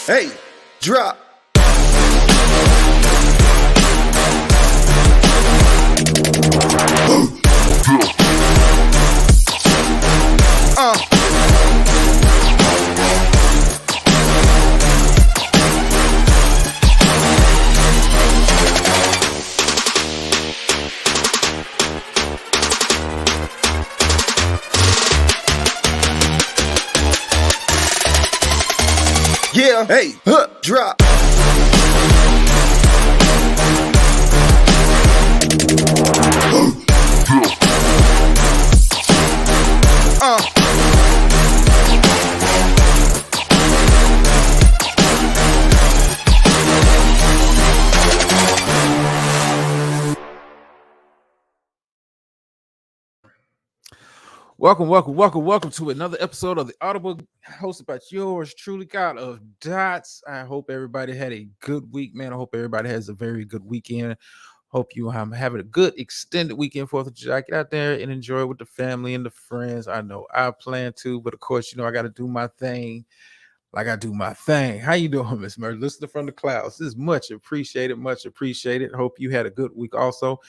Hey, drop. Yeah, hey, drop. Welcome to another episode of the Audible, hosted by yours truly, God of Dots. I hope everybody had a good week, man. I hope everybody has a very good weekend. Hope you having a good extended weekend, 4th of July. Get out there and enjoy it with the family and the friends. I know I plan to, but of course, I got to do my thing. Like I do my thing. How you doing, Miss Murray? Listening from the clouds. This is much appreciated. Hope you had a good week also.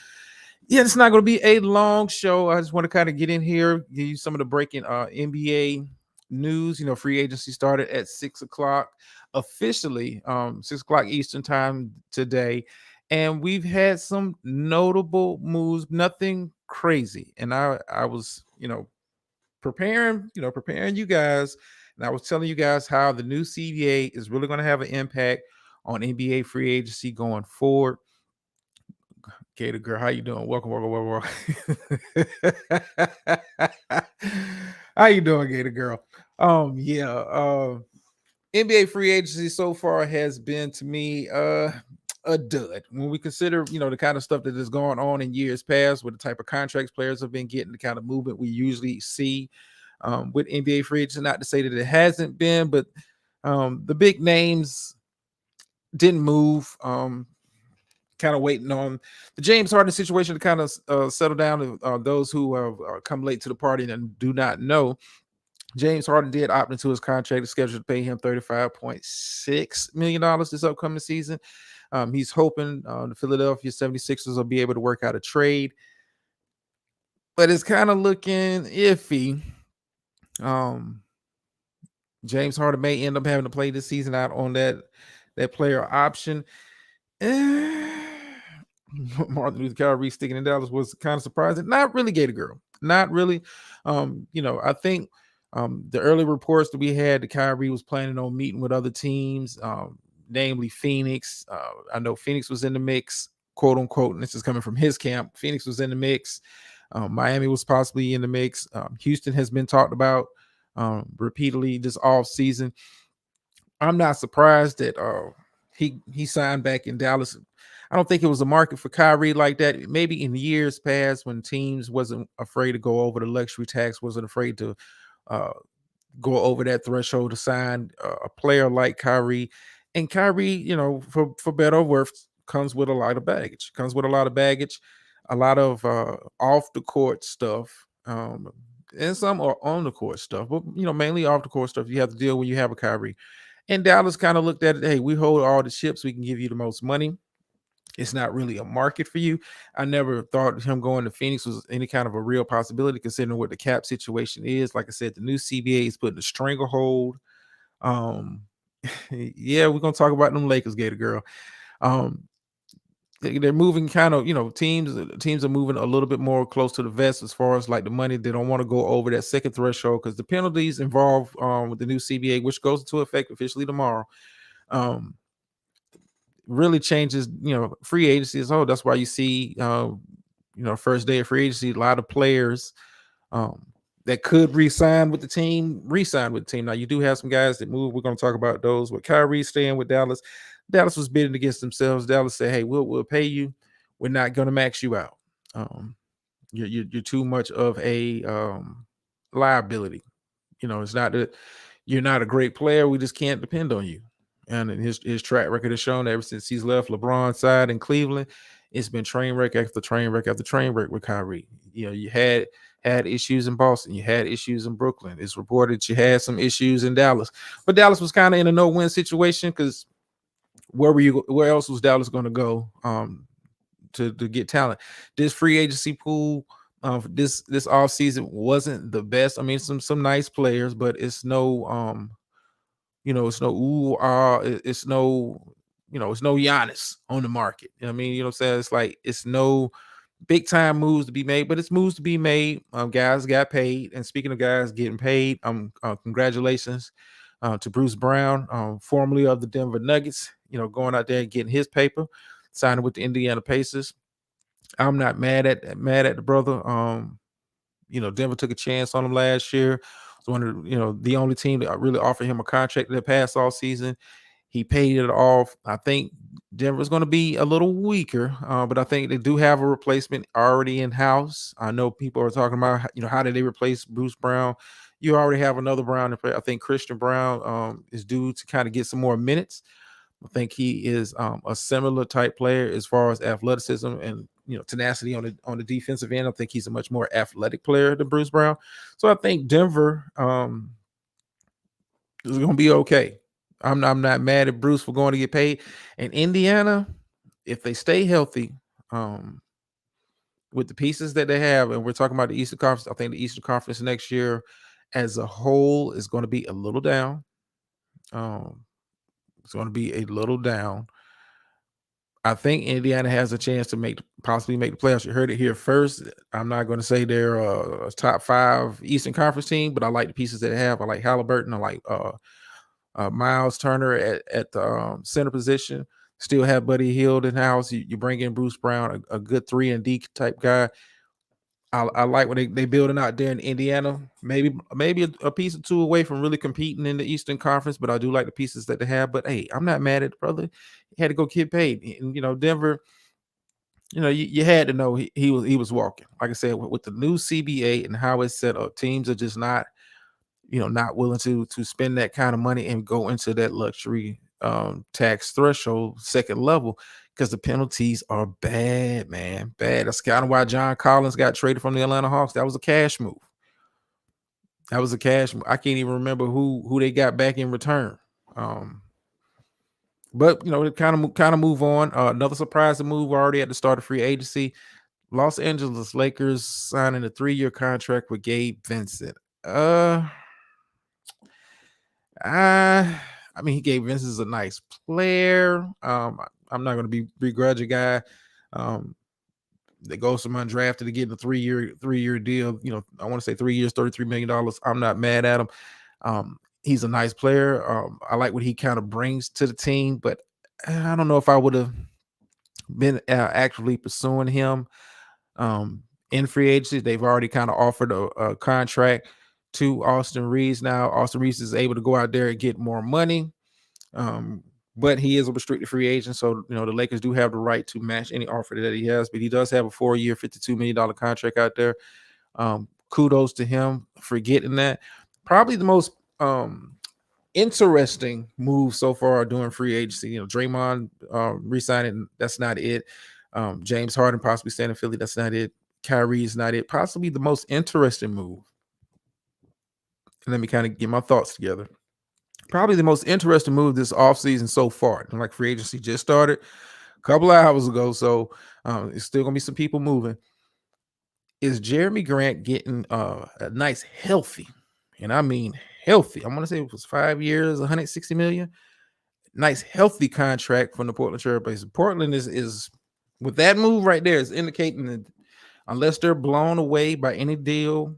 Yeah, it's not going to be a long show. I just want to kind of get in here, give you some of the breaking NBA news. Free agency started at 6 o'clock officially, 6 o'clock Eastern time today. And we've had some notable moves, nothing crazy. And I was, preparing you guys. And I was telling you guys how the new CBA is really going to have an impact on NBA free agency going forward. Gator girl, how you doing? Welcome. How you doing, Gator girl? NBA free agency so far has been to me a dud. When we consider, the kind of stuff that has gone on in years past with the type of contracts players have been getting, the kind of movement we usually see with NBA free agency. Not to say that it hasn't been, but the big names didn't move. Kind of waiting on the James Harden situation to kind of settle down. Those who have come late to the party and do not know, James Harden did opt into his contract. Is scheduled to pay him $35.6 million this upcoming season. He's hoping the Philadelphia 76ers will be able to work out a trade, but it's kind of looking iffy. James Harden may end up having to play this season out on that player option. Martin Luther Kyrie sticking in Dallas was kind of surprising. Not really, Gator girl. Not really. I think the early reports that we had, that Kyrie was planning on meeting with other teams, namely Phoenix. I know Phoenix was in the mix, quote unquote, and this is coming from his camp. Phoenix was in the mix. Miami was possibly in the mix. Houston has been talked about repeatedly this off season. I'm not surprised that he signed back in Dallas. I don't think it was a market for Kyrie like that. Maybe in years past when teams wasn't afraid to go over the luxury tax, wasn't afraid to go over that threshold to sign a player like Kyrie. And Kyrie, for better or worse, comes with a lot of baggage. A lot of off the court stuff, and some are on the court stuff, but mainly off the court stuff you have to deal when you have a Kyrie. And Dallas kind of looked at it, hey, we hold all the chips, we can give you the most money. It's not really a market for you. I never thought him going to Phoenix was any kind of a real possibility, considering what the cap situation is. Like I said, the new CBA is putting a stranglehold. Yeah, we're gonna talk about them Lakers, Gator girl. They're moving kind of, teams are moving a little bit more close to the vest as far as like the money. They don't want to go over that second threshold because the penalties involved with the new CBA, which goes into effect officially tomorrow, really changes, free agency as a whole. That's why you see, first day of free agency, a lot of players that could re-sign with the team. Now, you do have some guys that move. We're going to talk about those. With Kyrie staying with Dallas, Dallas was bidding against themselves. Dallas said, hey, we'll pay you. We're not going to max you out. You're too much of a liability. It's not that you're not a great player. We just can't depend on you. And his track record has shown ever since he's left LeBron's side in Cleveland, it's been train wreck after train wreck after train wreck with Kyrie. You had had issues in Boston. You had issues in Brooklyn. It's reported you had some issues in Dallas, but Dallas was kind of in a no-win situation because where else was Dallas going to go to get talent? This free agency pool this off season wasn't the best. I mean, some nice players, but it's no it's no it's no it's no Giannis on the market. You know what I mean? You know what I'm saying? It's like it's no big time moves to be made, but it's moves to be made. Guys got paid, and speaking of guys getting paid, congratulations to Bruce Brown, formerly of the Denver Nuggets. Going out there and getting his paper, signing with the Indiana Pacers. I'm not mad at the brother. Denver took a chance on him last year. It was one of the only team that really offered him a contract that passed all season. He paid it off. I think Denver's going to be a little weaker, but I think they do have a replacement already in house. I know people are talking about how did they replace Bruce Brown? You already have another Brown. I think Christian Brown is due to kind of get some more minutes. I think he is a similar type player as far as athleticism and tenacity on the defensive end. I think he's a much more athletic player than Bruce Brown. So I think Denver is going to be okay. I'm not mad at Bruce for going to get paid. And Indiana, if they stay healthy, with the pieces that they have, and we're talking about the Eastern Conference, I think the Eastern Conference next year as a whole is going to be a little down. It's going to be a little down. I think Indiana has a chance to possibly make the playoffs. You heard it here first. I'm not going to say they're a top 5 Eastern Conference team, but I like the pieces that they have. I like Halliburton. I like Miles Turner at the center position. Still have Buddy Hield in house. You bring in Bruce Brown, a good 3-and-D type guy. I like when they building out there in Indiana. Maybe a piece or two away from really competing in the Eastern Conference, but I do like the pieces that they have. But hey, I'm not mad at the brother. He had to go get paid, and Denver. You had to know he was walking. Like I said, with the new CBA and how it's set up, teams are just not willing to spend that kind of money and go into that luxury tax threshold second level because the penalties are bad, man. Bad. That's kind of why John Collins got traded from the Atlanta Hawks. That was a cash move. I can't even remember who they got back in return. But it kind of move on. Another surprising move already at the start of free agency. Los Angeles Lakers signing a 3-year contract with Gabe Vincent. I mean, Gabe Vincent is a nice player. I'm not going to begrudge a guy that goes from undrafted to get a 3-year deal. I want to say 3 years, $33 million. I'm not mad at him. He's a nice player. I like what he kind of brings to the team, but I don't know if I would have been actively pursuing him in free agency. They've already kind of offered a contract to Austin Reeves. Now Austin Reeves is able to go out there and get more money, but he is a restricted free agent, so the Lakers do have the right to match any offer that he has. But he does have a 4-year $52 million contract out there. Kudos to him for getting that. Probably the most interesting move so far during free agency. Draymond re-signing, that's not it. James Harden possibly staying in Philly, that's not it. Kyrie is not it. Possibly the most interesting move. And let me kind of get my thoughts together. Probably the most interesting move this offseason so far. Like free agency just started a couple of hours ago, so it's still gonna be some people moving. Is Jeremy Grant getting a nice healthy, and I mean healthy, I'm gonna say it was 5 years, $160 million, nice healthy contract from the Portland Trailblazers. Portland is with that move right there is indicating that unless they're blown away by any deal,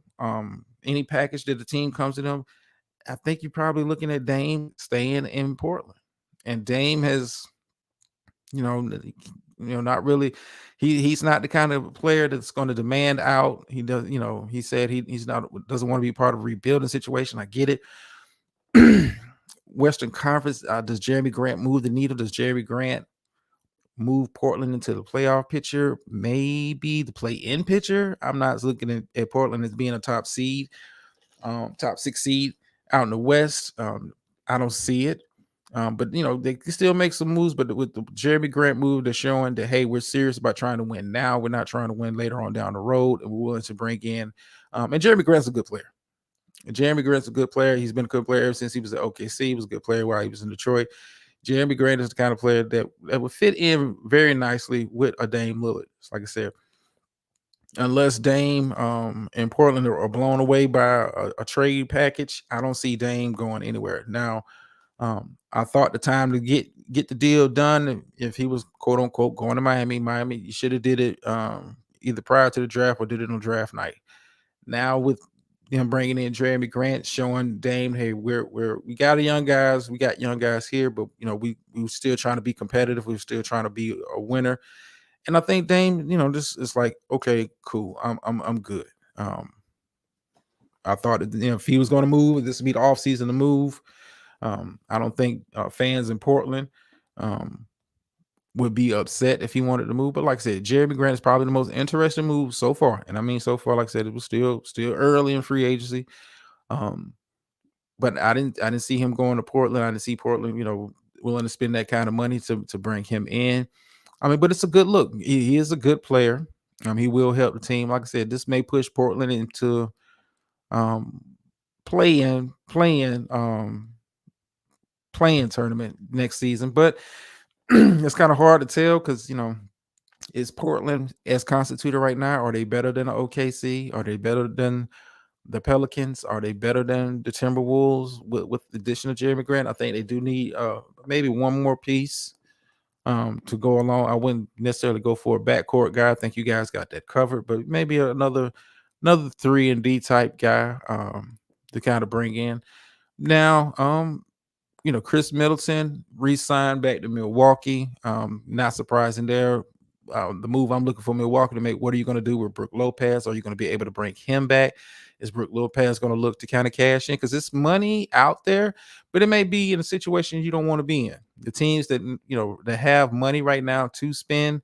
any package that the team comes to them, I think you're probably looking at Dame staying in Portland. And Dame has, not really. He's not the kind of player that's going to demand out. He does, he said he's not doesn't want to be part of a rebuilding situation. I get it. Western Conference, does Jeremy Grant move the needle? Does Jeremy Grant move Portland into the playoff picture? Maybe the play-in picture. I'm not looking at Portland as being a top 6 seed out in the West. I don't see it. But they can still make some moves. But with the Jeremy Grant move, they're showing that hey, we're serious about trying to win now. We're not trying to win later on down the road, and we're willing to bring in And Jeremy Grant's a good player. Jeremy Grant's a good player. He's been a good player ever since he was at OKC. He was a good player while he was in Detroit. Jeremy Grant is the kind of player that would fit in very nicely with a Dame Lillard. Like I said, unless Dame and Portland are blown away by a trade package, I don't see Dame going anywhere. Now, I thought the time to get the deal done, if he was quote unquote going to Miami, you should have did it either prior to the draft or did it on draft night. Now with him bringing in Jeremy Grant, showing Dame, hey, we got young guys here, but we still trying to be competitive. We're still trying to be a winner. And I think Dame, this is like, okay, cool. I'm good. I thought that, if he was going to move, this would be the offseason to move. I don't think fans in Portland would be upset if he wanted to move. But like I said, Jeremy Grant is probably the most interesting move so far. And I mean, so far, like I said, it was still early in free agency. But I didn't see him going to Portland. I didn't see Portland, willing to spend that kind of money to bring him in. I mean, but it's a good look. He is a good player. He will help the team. Like I said, this may push Portland into playing tournament next season. But it's kind of hard to tell because is Portland as constituted right now? Are they better than the OKC? Are they better than the Pelicans? Are they better than the Timberwolves with the addition of Jeremy Grant? I think they do need maybe one more piece to go along. I wouldn't necessarily go for a backcourt guy. I think you guys got that covered, but maybe another 3-and-D type guy to kind of bring in. Now, Chris Middleton re-signed back to Milwaukee. Not surprising there. The move I'm looking for Milwaukee to make, what are you going to do with Brook Lopez? Are you going to be able to bring him back? Is Brook Lopez going to look to kind of cash in? Because it's money out there, but it may be in a situation you don't want to be in. The teams that, that have money right now to spend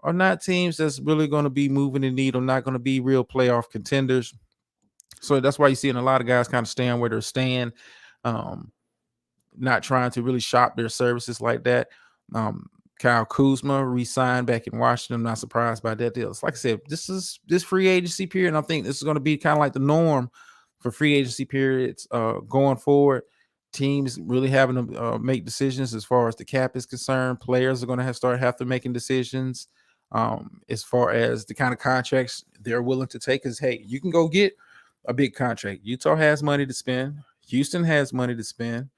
are not teams that's really going to be moving the needle, not going to be real playoff contenders. So that's why you're seeing a lot of guys kind of staying where they're staying, not trying to really shop their services like that. Kyle Kuzma re-signed back in Washington. I'm not surprised by that deal. It's like I said, this free agency period, and I think this is going to be kind of like the norm for free agency periods going forward. Teams really having to make decisions as far as the cap is concerned. Players are going to have to making decisions as far as the kind of contracts they're willing to take. Because, hey, you can go get a big contract. Utah has money to spend. Houston has money to spend.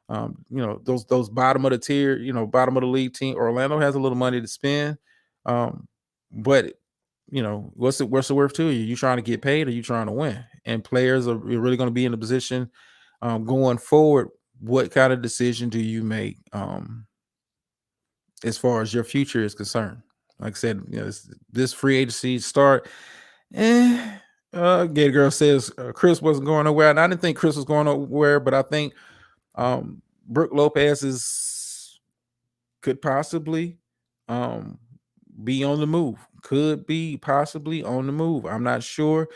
Those bottom of the tier, bottom of the league team. Orlando has a little money to spend, but what's it worth to you? You trying to get paid or you trying to win? And players are really going to be in a position going forward. What kind of decision do you make as far as your future is concerned? Like I said, this free agency start. Gator Girl says Chris wasn't going nowhere, and I didn't think Chris was going nowhere, but I think Brook Lopez could possibly be on the move. Could be possibly on the move. I'm not sure.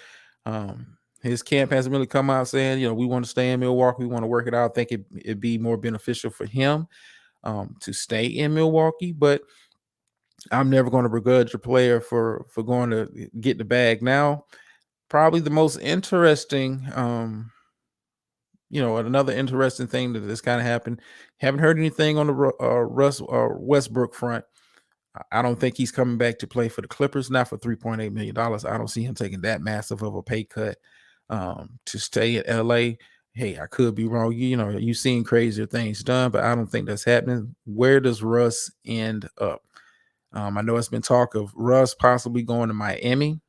His camp hasn't really come out saying, we want to stay in Milwaukee. We want to work it out. I think it'd be more beneficial for him to stay in Milwaukee. But I'm never going to begrudge a player for going to get the bag. Now, probably the most interesting another interesting thing that this kind of happened. Haven't heard anything on the Russ Westbrook front. I don't think he's coming back to play for the Clippers, not for $3.8 million. I don't see him taking that massive of a pay cut to stay in LA. Hey, I could be wrong. You've seen crazier things done, but I don't think that's happening. Where does Russ end up? I know it's been talk of Russ possibly going to Miami.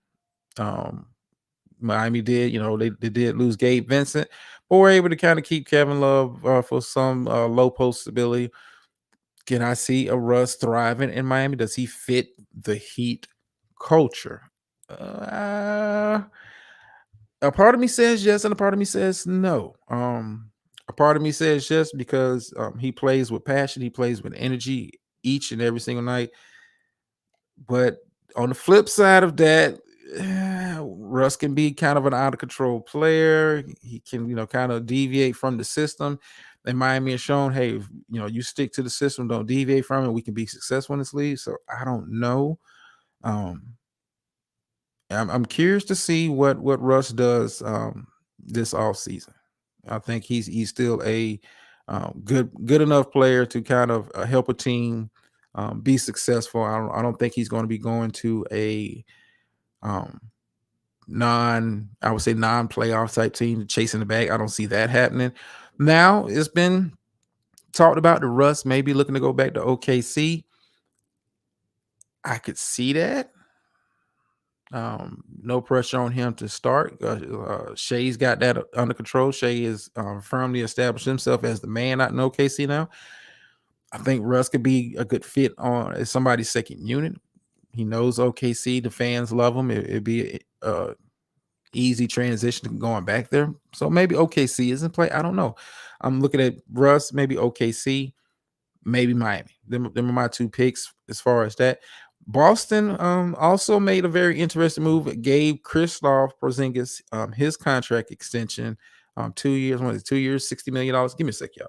Miami did, they did lose Gabe Vincent, but we're able to kind of keep Kevin Love for some low post stability. Can I see a Russ thriving in Miami? Does he fit the Heat culture? A part of me says yes, and a part of me says no. A part of me says yes because he plays with passion, he plays with energy each and every single night. But on the flip side of that, Russ can be kind of an out of control player. He can, kind of deviate from the system. And Miami has shown, hey, you stick to the system, don't deviate from it. We can be successful in this league. So I don't know. I'm curious to see what Russ does this off season. I think he's still a good enough player to kind of help a team be successful. I don't think he's going to be going to a um, I would say non-playoff type team chasing the bag. I don't see that happening. Now it's been talked about the Russ maybe looking to go back to OKC. I could see that. No pressure on him to start. Shea's got that under control. Shea is firmly established himself as the man out in OKC now. I think Russ could be a good fit on as somebody's second unit. He knows OKC. The fans love him. It'd be a easy transition to going back there. So maybe OKC isn't play. I don't know. I'm looking at Russ, maybe OKC, maybe Miami. Them are my two picks as far as that. Boston also made a very interesting move. It gave Kristaps Porzingis his contract extension, 2 years. What is it, 2 years, $60 million? Give me a sec, y'all.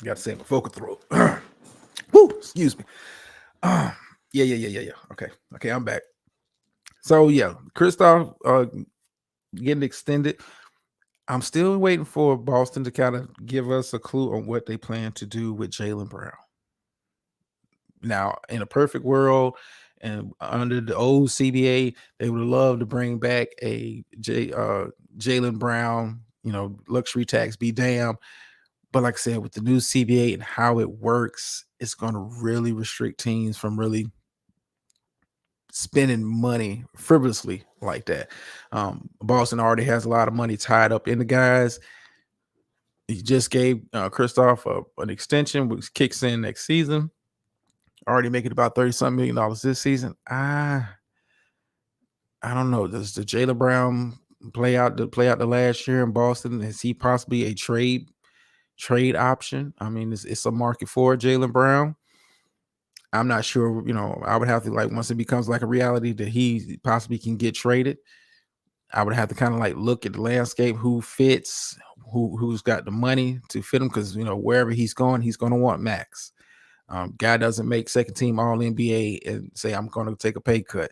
Got to say my vocal throat. Woo, excuse me. Yeah. Okay, I'm back. So yeah, Kristaps getting extended. I'm still waiting for Boston to kind of give us a clue on what they plan to do with Jaylen Brown. Now, in a perfect world and under the old CBA, they would love to bring back a Jaylen Brown, luxury tax be damn. But like I said, with the new CBA and how it works, it's going to really restrict teams from really spending money frivolously like that. Boston already has a lot of money tied up in the guys. He just gave Kristaps an extension, which kicks in next season. Already making about $30-something million this season. I don't know. Does the Jaylen Brown play out the last year in Boston? Is he possibly a trade option? I mean, it's a market for Jaylen Brown. I'm not sure. I would have to once it becomes like a reality that he possibly can get traded. I would have to kind of look at the landscape, who fits, who's got the money to fit him, because wherever he's going to want max. Guy doesn't make second team All NBA and say I'm going to take a pay cut,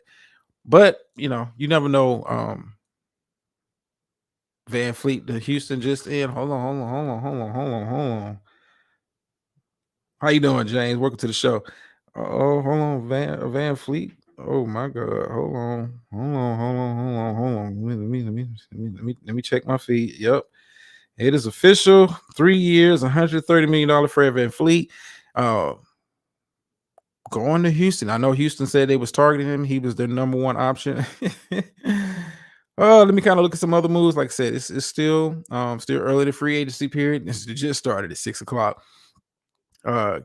but you never know. Van Fleet to Houston just in. Hold on. How you doing, James? Welcome to the show. Oh, hold on, Van Fleet. Oh my God! Hold on. Let me check my feed. Yep, it is official. 3 years, $130 million for Van Fleet. Going to Houston. I know Houston said they was targeting him. He was their number one option. Let me kind of look at some other moves. Like I said, it's still early the free agency period. It just started at 6:00.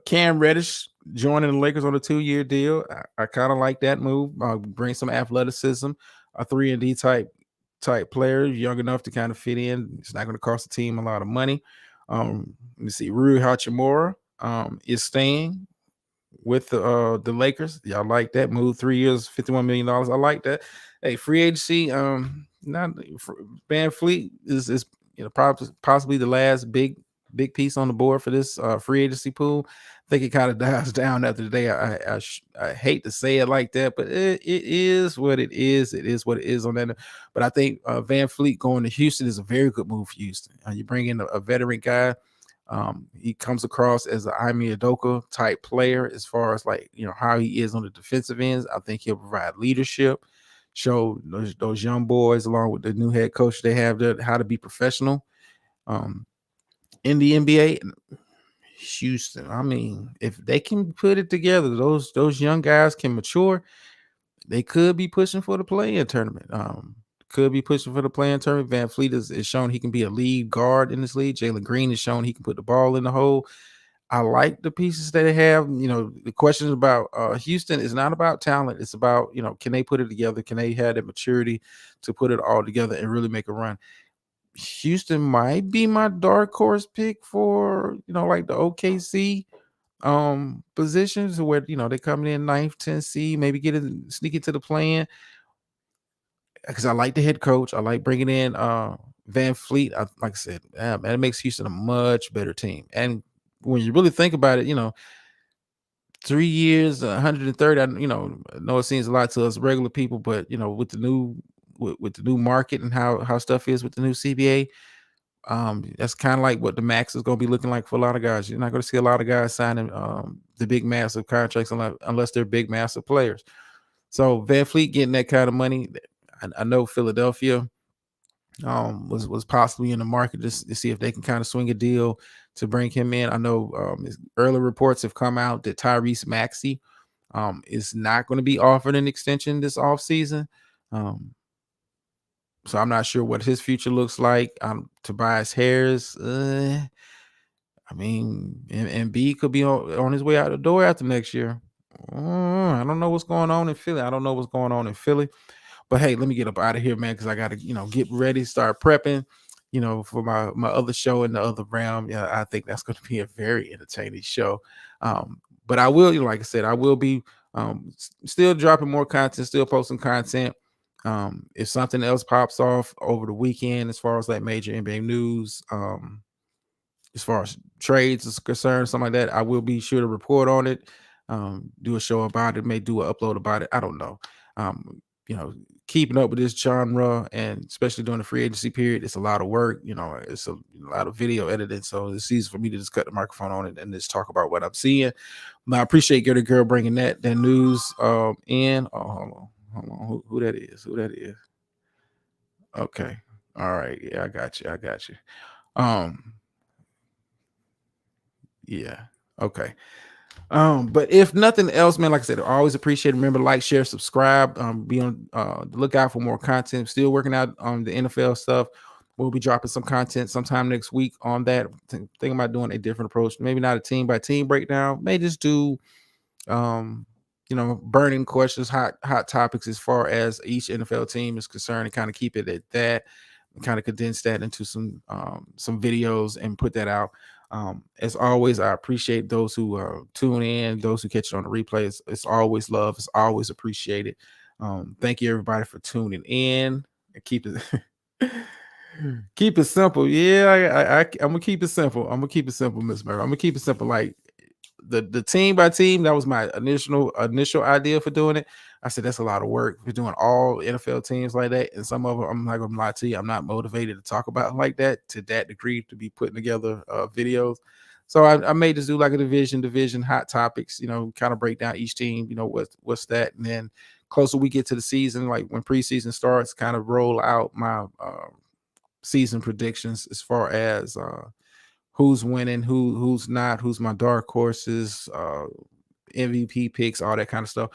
Cam Reddish joining the Lakers on a 2-year deal. I kind of like that move. Bring some athleticism, a 3-and-D type player, young enough to kind of fit in. It's not going to cost the team a lot of money. Let me see. Rui Hachimura is staying with the Lakers. Y'all like that move? 3 years, $51 million. I like that. Hey, free agency. Not Van Fleet is possibly the last big piece on the board for this free agency pool. I think it kind of dies down after the day. I hate to say it like that, but it is what it is. It is what it is on that. But I think Van Fleet going to Houston is a very good move for Houston. You bring in a veteran guy. He comes across as an Ime Udoka type player as far as how he is on the defensive ends. I think he'll provide leadership, show those young boys along with the new head coach they have there how to be professional. In the NBA, Houston. I mean, if they can put it together, those young guys can mature. They could be pushing for the play-in tournament. Van Fleet is shown he can be a lead guard in this league. Jalen Green is shown he can put the ball in the hole. I like the pieces that they have. The questions about Houston is not about talent. It's about, can they put it together? Can they have the maturity to put it all together and really make a run? Houston might be my dark horse pick for, the OKC positions where, they coming in 9th, 10th seed, maybe sneak into the play-in. Because I like the head coach. I like bringing in Van Fleet. Like I said, man, it makes Houston a much better team. And when you really think about it, 3 years, 130. I know it seems a lot to us regular people, but with the new market and how stuff is with the new CBA, that's kind of like what the max is going to be looking like for a lot of guys. You're not going to see a lot of guys signing the big massive contracts unless they're big massive players. So Van Fleet getting that kind of money, I know Philadelphia was possibly in the market to see if they can kind of swing a deal to bring him in. I know early reports have come out that Tyrese Maxey is not going to be offered an extension this offseason. So I'm not sure what his future looks like. Tobias Harris, I mean, Embiid could be on his way out the door after next year. I don't know what's going on in Philly. But hey, let me get up out of here, man, because I got to, get ready, start prepping, for my other show in the other realm. Yeah, I think that's going to be a very entertaining show. But I will, like I said, I will be still dropping more content, still posting content. If something else pops off over the weekend, as far as like major NBA news, as far as trades is concerned, something like that, I will be sure to report on it. Do a show about it, may do an upload about it. I don't know. Keeping up with this genre, and especially during the free agency period, it's a lot of work. It's a lot of video editing. So it's easy for me to just cut the microphone on it and just talk about what I'm seeing. But I appreciate Gertie Girl bringing that news in. Oh, hold on. Who that is? Okay. All right. Yeah, I got you. Yeah. Okay. But if nothing else, man, like I said, I always appreciate it. Remember, like, share, subscribe, be on the lookout for more content. Still working out on the NFL stuff. We'll be dropping some content sometime next week on that. Thinking about doing a different approach, maybe not a team by team breakdown, may just do burning questions, hot topics as far as each NFL team is concerned, and kind of keep it at that, and kind of condense that into some videos and put that out. As always, I appreciate those who tune in, those who catch it on the replays. It's always love. It's always appreciated. Thank you, everybody, for tuning in. And keep it simple. Yeah, I'm gonna keep it simple. Miss Murray. I'm gonna keep it simple. Like the team by team, that was my initial idea for doing it. I said that's a lot of work. We're doing all NFL teams like that, and some of them, I'm not gonna lie to you, I'm not motivated to talk about like that to that degree to be putting together videos. So I may just do like a division hot topics, kind of break down each team, what's that, and then closer we get to the season, like when preseason starts, kind of roll out my season predictions as far as who's winning, who's not, who's my dark horses, MVP picks, all that kind of stuff.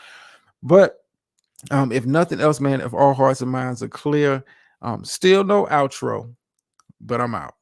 But if nothing else, man, if all hearts and minds are clear, still no outro, but I'm out.